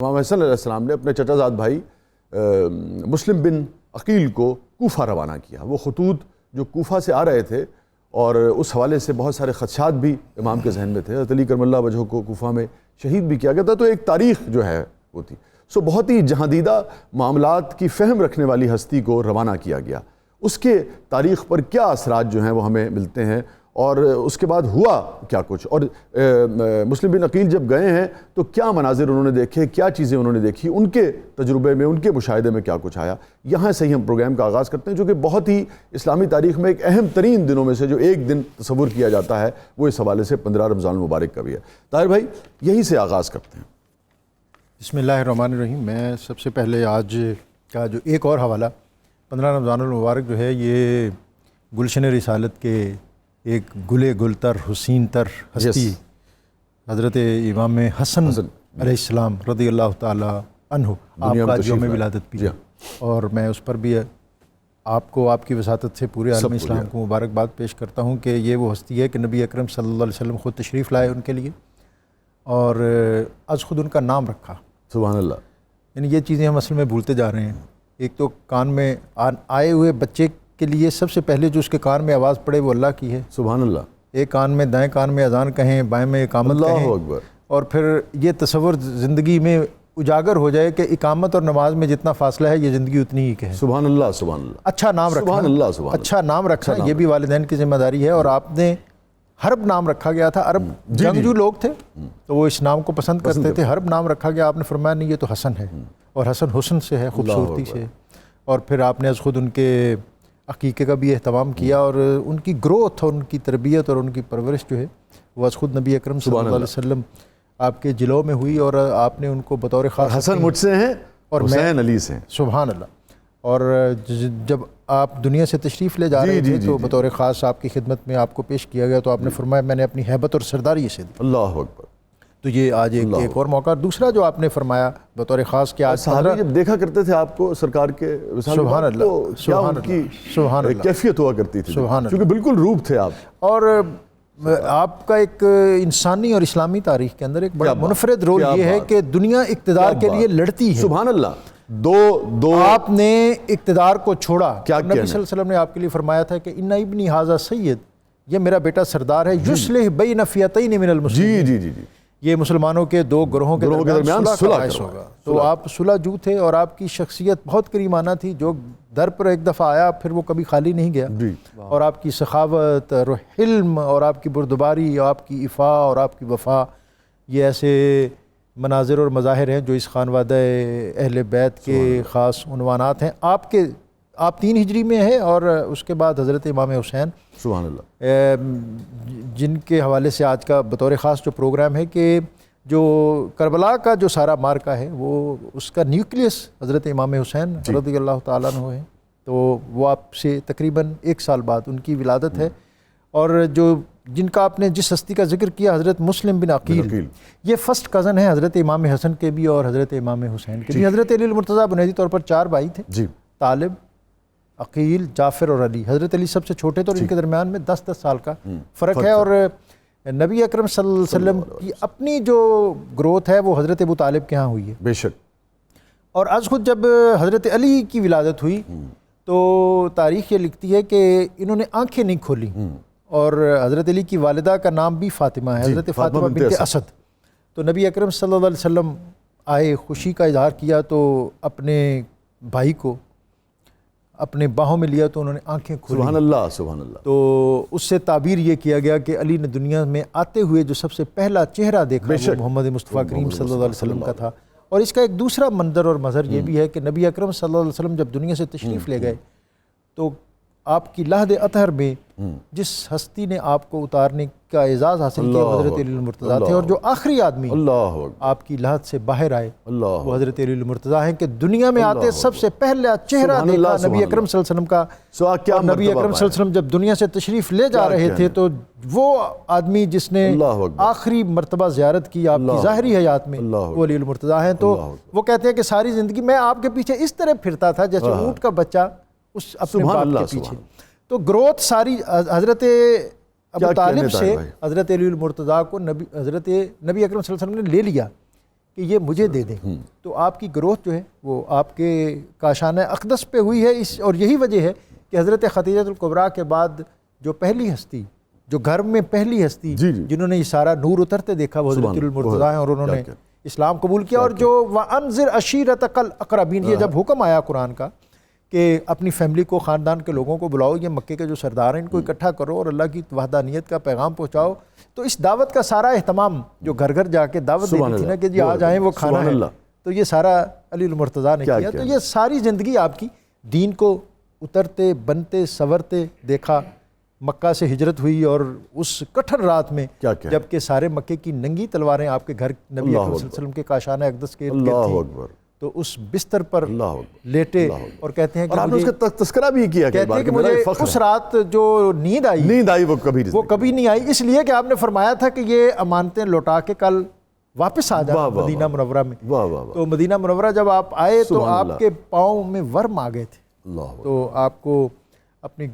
امام حسن علیہ السلام نے اپنے چچا زاد بھائی مسلم بن عقیل کو کوفہ روانہ کیا۔ وہ خطوط جو کوفہ سے آ رہے تھے اور اس حوالے سے بہت سارے خدشات بھی امام کے ذہن میں تھے۔ حضرت علی کرم اللہ وجہہ کو کوفہ میں شہید بھی کیا گیا تھا، تو ایک تاریخ جو ہے وہ تھی۔ بہت ہی جہاندیدہ معاملات کی فہم رکھنے والی ہستی کو روانہ کیا گیا۔ اس کے تاریخ پر کیا اثرات جو ہیں وہ ہمیں ملتے ہیں، اور اس کے بعد ہوا کیا کچھ، اور مسلم بن عقیل جب گئے ہیں تو کیا مناظر انہوں نے دیکھے، کیا چیزیں انہوں نے دیکھی، ان کے تجربے میں، ان کے مشاہدے میں کیا کچھ آیا۔ یہاں سے ہی ہم پروگرام کا آغاز کرتے ہیں، جو کہ بہت ہی اسلامی تاریخ میں ایک اہم ترین دنوں میں سے جو ایک دن تصور کیا جاتا ہے وہ اس حوالے سے 15 رمضان المبارک کا بھی ہے۔ طاہر بھائی یہیں سے آغاز کرتے ہیں۔ بسم اللہ الرحمن الرحیم۔ میں سب سے پہلے آج کا جو ایک اور حوالہ 15 رمضان المبارک جو ہے، یہ گلشن رسالت کے ایک گل تر حسین تر ہستی حضرت امام حسن علیہ السلام رضی اللہ تعالی عنہ، آپ کا یوم ولادت بھی ہے، اور میں اس پر بھی آپ کو آپ کی وساطت سے پورے عالم اسلام کو مبارکباد پیش کرتا ہوں کہ یہ وہ ہستی ہے کہ نبی اکرم صلی اللہ علیہ وسلم خود تشریف لائے ان کے لیے، اور از خود ان کا نام رکھا۔ سبحان اللہ۔ یعنی یہ چیزیں ہم اصل میں بھولتے جا رہے ہیں۔ ایک تو کان میں آئے ہوئے بچے کے لیے سب سے پہلے جو اس کے کان میں آواز پڑے وہ اللہ کی ہے۔ سبحان اللہ۔ ایک کان میں، دائیں کان میں اذان کہیں، بائیں میں اقامت کہیں، اللہ اکبر۔ اور پھر یہ تصور زندگی میں اجاگر ہو جائے کہ اقامت اور نماز میں جتنا فاصلہ ہے یہ زندگی اتنی ہی کہ ہے۔ سبحان اللہ، سبحان اللہ۔ اچھا نام رکھنا، سبحان اللہ، سبحان اللہ۔ اچھا نام رکھنا یہ بھی والدین کی ذمہ داری ہے۔ اور آپ نے حرب نام رکھا گیا تھا، عرب جنگجو لوگ تھے تو وہ اس نام کو پسند کرتے تھے۔ حرب نام رکھا گیا، آپ نے فرمایا نہیں یہ تو حسن ہے، اور حسن حسن سے ہے، خوبصورتی سے۔ اور پھر آپ نے از خود ان کے عقیقے کا بھی اہتمام کیا، اور ان کی گروتھ اور ان کی تربیت اور ان کی پرورش جو ہے وہ از خود نبی اکرم صلی اللہ علیہ وسلم آپ کے جلووں میں ہوئی، اور آپ نے ان کو بطور خاص حسن مجھ سے ہیں اور حسین علی سے ہیں۔ سبحان اللہ۔ اور جب آپ دنیا سے تشریف لے جا رہے تھے تو بطور خاص آپ کی خدمت میں آپ کو پیش کیا گیا، تو آپ نے فرمایا میں نے اپنی ہیبت اور سرداری سے دی۔ اللہ اکبر۔ تو یہ آج ایک اور موقع۔ دوسرا جو آپ نے فرمایا بطور خاص کہ آج صحابہ جب دیکھا کرتے تھے آپ کو سرکار کے سبحان اللہ، سبحان اللہ، کیفیت ہوا کرتی تھی، کیونکہ بالکل روپ تھے آپ، اور آپ کا ایک انسانی اور اسلامی تاریخ کے اندر ایک بڑا منفرد رول یہ ہے کہ دنیا اقتدار کے لیے لڑتی ہے۔ سبحان اللہ۔ دو آپ نے اقتدار کو چھوڑا۔ نبی صلی اللہ علیہ وسلم نے آپ کے لیے فرمایا تھا کہ ان ابنی ھذا سید، یہ میرا بیٹا سردار ہے، یصلح بین فئتین من المسلمین، جی یہ مسلمانوں کے دو گروہوں کے درمیان صلح کا باعث ہوگا۔ تو آپ صلح جو تھے، اور آپ کی شخصیت بہت کریمانہ تھی، جو در پر ایک دفعہ آیا پھر وہ کبھی خالی نہیں گیا۔ اور آپ کی سخاوت اور حلم اور آپ کی بردباری اور آپ کی عفا اور آپ کی وفا، یہ ایسے مناظر اور مظاہر ہیں جو اس خانوادہ اہل بیت کے خاص عنوانات ہیں۔ آپ 3 ہجری میں ہیں، اور اس کے بعد حضرت امام حسین، سبحان اللہ، جن کے حوالے سے آج کا بطور خاص جو پروگرام ہے کہ جو کربلا کا جو سارا مارکہ ہے وہ اس کا نیوکلیس حضرت امام حسین رضی اللہ تعالیٰ عنہ ہے۔ تو وہ آپ سے تقریباً 1 سال بعد ان کی ولادت ہے۔ اور جن کا آپ نے جس ہستی کا ذکر کیا، حضرت مسلم بن عقیل، یہ فرسٹ کزن ہیں حضرت امام حسن کے بھی اور حضرت امام حسین کے بھی۔ حضرت علی المرتضیٰ بنیادی طور پر 4 بھائی تھے، طالب، عقیل، جعفر اور علی۔ حضرت علی سب سے چھوٹے تھے، اور ان کے درمیان میں 10 سال کا فرق ہے۔ اور نبی اکرم صلی اللہ علیہ وسلم کی اپنی جو گروتھ ہے وہ حضرت ابو طالب کے ہاں ہوئی ہے، بے شک۔ اور از خود جب حضرت علی کی ولادت ہوئی تو تاریخ یہ لکھتی ہے کہ انہوں نے آنکھیں نہیں کھولی، اور حضرت علی کی والدہ کا نام بھی فاطمہ ہے، حضرت فاطمہ بنت اسد۔ تو نبی اکرم صلی اللہ علیہ وسلم آئے، خوشی کا اظہار کیا، تو اپنے بھائی کو اپنے باہوں میں لیا تو انہوں نے آنکھیں کھولی۔ سبحان اللہ، سبحان اللہ۔ تو اس سے تعبیر یہ کیا گیا کہ علی نے دنیا میں آتے ہوئے جو سب سے پہلا چہرہ دیکھا وہ محمد مصطفیٰ کریم صلی اللہ علیہ وسلم کا تھا۔ اور اس کا ایک دوسرا منظر اور مظہر یہ بھی ہے کہ نبی اکرم صلی اللہ علیہ وسلم جب دنیا سے تشریف لے گئے تو آپ کی لحد اطہر میں جس ہستی نے آپ کو اتارنے کا اعزاز حاصل کیا حضرت علی المرتضیٰ تھے، اور جو آخری آدمی آپ کی لحد سے باہر آئے وہ حضرت علی المرتضیٰ ہیں، کہ دنیا میں آتے سب سے پہلا چہرہ دیکھا نبی اکرم صلی اللہ علیہ وسلم کا۔ اور نبی اکرم صلی اللہ علیہ وسلم جب دنیا سے تشریف لے جا رہے تھے تو وہ آدمی جس نے آخری مرتبہ زیارت کی آپ کی ظاہری حیات میں وہ علی المرتضیٰ ہیں۔ تو وہ کہتے ہیں کہ ساری زندگی میں آپ کے پیچھے اس طرح پھرتا تھا جیسے اونٹ کا بچہ اس اپنے باپ کے پیچھے۔ تو گروتھ ساری حضرت ابو طالب سے حضرت علی المرتضیٰ کو حضرت نبی اکرم صلی اللہ علیہ وسلم نے لے لیا کہ یہ مجھے دے دیں. تو آپ کی گروتھ جو ہے وہ آپ کے کاشانہ اقدس پہ ہوئی ہے. اور یہی وجہ ہے کہ حضرت خدیجہ الکبریٰ کے بعد جو پہلی ہستی، جو گھر میں پہلی ہستی جنہوں نے یہ سارا نور اترتے دیکھا وہ حضرت المرتضیٰ ہیں، اور انہوں نے اسلام قبول کیا. اور جو وَأَنذِرْ عَشِيرَتَكَ الْأَقْرَبِينَ، یہ جب حکم آیا قرآن کا کہ اپنی فیملی کو، خاندان کے لوگوں کو بلاؤ، یہ مکے کے جو سردار ہیں ان کو اکٹھا کرو اور اللہ کی وحدانیت کا پیغام پہنچاؤ، تو اس دعوت کا سارا اہتمام جو گھر گھر جا کے دعوت دیتی تھی نا کہ جی آ جائیں وہ کھانا ہے، تو یہ سارا علی المرتضیٰ نے کیا. تو یہ ساری زندگی آپ کی دین کو اترتے بنتے سنورتے دیکھا. مکہ سے ہجرت ہوئی اور اس کٹھن رات میں جب کہ سارے مکے کی ننگی تلواریں آپ کے گھر نبی اکرم صلی اللہ علیہ وسلم کے کاشانہ اقدس کے ارد گرد تھیں، تو اس بستر پر لیٹے اور کہتے ہیں کہ آپ نے اس کا تذکرہ بھی کیا کہ مجھے اس رات جو نیند آئی وہ کبھی نہیں آئی، اس لیے کہ آپ نے فرمایا تھا کہ یہ امانتیں لوٹا کے کل واپس آ جانا مدینہ منورہ میں. تو مدینہ منورہ جب آپ آئے تو آپ کے پاؤں میں ورم آ گئے تھے، تو آپ کو اپنی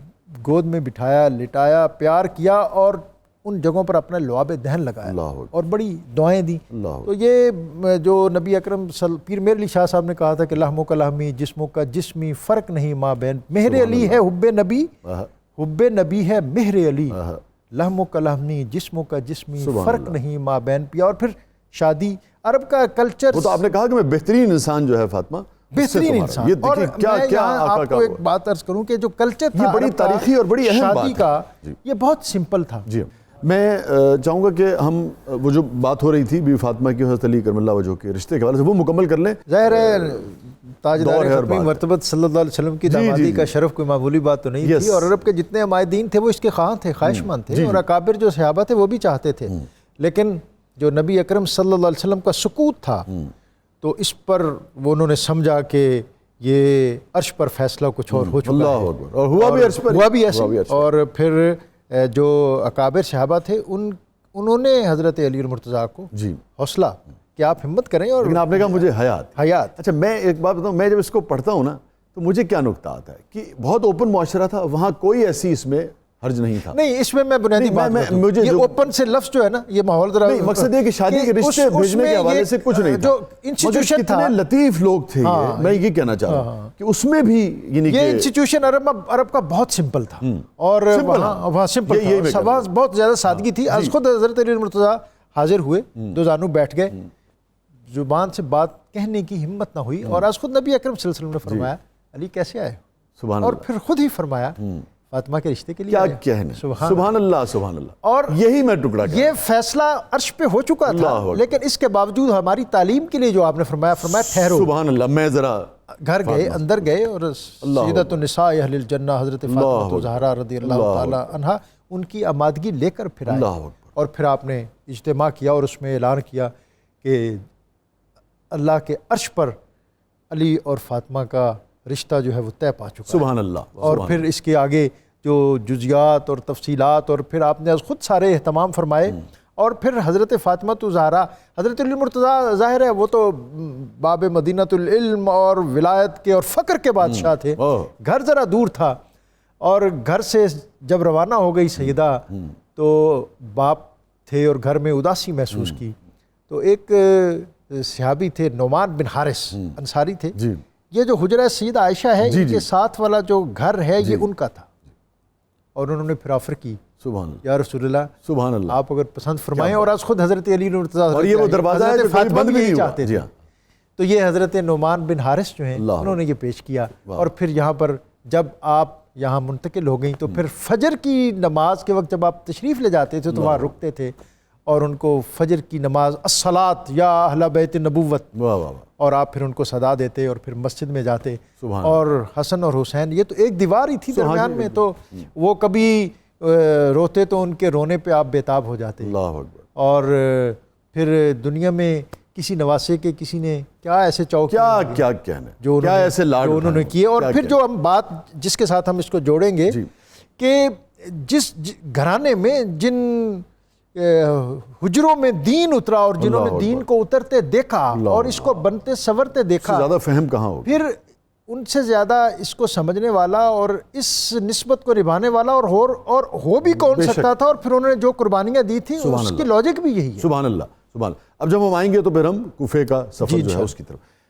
گود میں بٹھایا، لٹایا، پیار کیا اور ان جگہوں پر اپنا لعاب دہن لگایا اور بڑی دعائیں دیں. تو یہ جو نبی اکرم پیر میر علی شاہ صاحب نے کہا تھا کہ لحموں کا لحمی جسموں کا جسمی فرق نہیں ماں بین، مہر علی ہے حب نبی، حب نبی ہے مہر علی، لحموں کا لحمی جسموں کا جسمی فرق نہیں ماں بین پیا. اور پھر شادی، عرب کا کلچر. وہ تو آپ نے کہا کہ میں بہترین انسان جو ہے فاطمہ، بہترین انسان. اور میں آپ کو ایک بات عرض کروں کہ جو کلچر تھا بڑی تاریخی اور بڑی اہم شادی کا، یہ بہت سمپل تھا. جی میں چاہوں گا کہ ہم وہ جو بات ہو رہی تھی بی فاطمہ کی حضرت علی کرم اللہ وجہہ کے رشتے کے حوالے سے وہ مکمل کر لیں. ظاہر ہے تاجدار ختمی مرتبت صلی اللہ علیہ وسلم کی دامادی کا شرف کوئی معمولی بات تو نہیں تھی، اور عرب کے جتنے عمائدین تھے وہ اس کے خواہاں تھے، خواہشمند تھے، اور اکابر جو صحابہ تھے وہ بھی چاہتے تھے. لیکن جو نبی اکرم صلی اللہ علیہ وسلم کا سکوت تھا تو اس پر وہ انہوں نے سمجھا کہ یہ عرش پر فیصلہ کچھ اور ہو چکا ہے، اور ہوا بھی ایسے. اور پھر جو اکابر صحابہ تھے انہوں نے حضرت علی المرتضیٰ کو حوصلہ کہ آپ ہمت کریں. اور لیکن آپ نے کہا مجھے حیات. اچھا میں ایک بات بتاؤں، میں جب اس کو پڑھتا ہوں نا تو مجھے کیا نکتہ آتا ہے کہ بہت اوپن معاشرہ تھا وہاں، کوئی ایسی اس میں حرج نہیں تھا. نہیں اس میں بنیادی بات یہ اوپن سے لفظ جو ہے نا، یہ ماحول ذرا مقصد ہے کہ شادی کے رشتے بھیجنے کے حوالے سے کچھ نہیں تھا. جو انسٹیٹیوشن تھا، کتنے لطیف لوگ تھے، میں یہ کہنا چاہ رہا ہوں کہ اس میں بھی یہ انسٹیٹیوشن عرب کا بہت سمپل تھا، اور وہاں سمپل تھا، بہت زیادہ سادگی تھی. از خود حضرت علی المرتضیٰ حاضر ہوئے، دو زانو بیٹھ گئے، زبان سے بات کہنے کی ہمت نہ ہوئی، اور از خود نبی اکرم صلی اللہ علیہ وسلم نے فرمایا علی کیسے آئے، اور پھر خود ہی فرمایا فاطمہ کے رشتے کے لیے کیا کہنے. سبحان اللہ سبحان اللہ. اور یہی میں ٹکڑا یہ فیصلہ عرش پہ ہو چکا تھا، لیکن اس کے باوجود ہماری تعلیم کے لیے جو آپ نے فرمایا ٹھہرو. سبحان اللہ. میں ذرا گھر گئے، اندر گئے، اور سیدۃ النساء اہل الجنہ حضرت فاطمہ الزہرا رضی اللہ تعالی عنہا ان کی آمادگی لے کر پھر آئے، اور پھر آپ نے اجتماع کیا اور اس میں اعلان کیا کہ اللہ کے عرش پر علی اور فاطمہ کا رشتہ جو ہے وہ طے پا چکا. سبحان اللہ. اور پھر اس کے آگے جو جزیات اور تفصیلات، اور پھر آپ نے خود سارے اہتمام فرمائے. اور پھر حضرت فاطمہ الزہرا، حضرت علی المرتضیٰ ظاہر ہے وہ تو باب مدینۃ العلم اور ولایت کے اور فقر کے بادشاہ تھے، گھر ذرا دور تھا، اور گھر سے جب روانہ ہو گئی سیدہ تو باپ تھے اور گھر میں اداسی محسوس کی. تو ایک صحابی تھے نعمان بن حارث انصاری تھے، یہ جو حجرہ سیدہ عائشہ ہے ان کے ساتھ والا جو گھر ہے یہ ان کا تھا، اور انہوں نے پھر آفر کی سبحان اللہ یا رسول اللہ، سبحان اللہ، آپ اگر پسند فرمائیں. اور آج خود حضرت علی المرتضیٰ، اور یہ وہ دروازہ ہے جو کبھی بند بھی نہیں چاہتے تھے. تو یہ حضرت نعمان بن حارث جو ہیں انہوں نے یہ پیش کیا. اور پھر یہاں پر جب آپ یہاں منتقل ہو گئیں تو پھر فجر کی نماز کے وقت جب آپ تشریف لے جاتے تھے تو وہاں رکتے تھے اور ان کو فجر کی نماز الصلاۃ یا اہل بیت نبوت، اور آپ پھر ان کو صدا دیتے اور پھر مسجد میں جاتے. اور حسن اور حسین یہ تو ایک دیوار ہی تھی درمیان میں، تو وہ کبھی روتے تو ان کے رونے پہ آپ بےتاب ہو جاتے. اور پھر دنیا میں کسی نواسے کے کسی نے کیا ایسے چوک کیا کہنا جو انہوں نے کیے. اور پھر جو ہم بات جس کے ساتھ ہم اس کو جوڑیں گے کہ جس گھرانے میں جن حجروں میں دین اترا اور جنہوں نے دین کو اترتے دیکھا اور اس کو بنتے سنورتے دیکھا، زیادہ فہم کہاں ہو، پھر ان سے زیادہ اس کو سمجھنے والا اور اس نسبت کو نبھانے والا اور ہو بھی کون سکتا تھا. اور پھر انہوں نے جو قربانیاں دی تھی اس کی لاجک بھی یہی ہے. سبحان اللہ سبحان اللہ۔ اب جب ہم آئیں گے تو پھر ہم کوفے کا سفر جو ہے اس کی طرف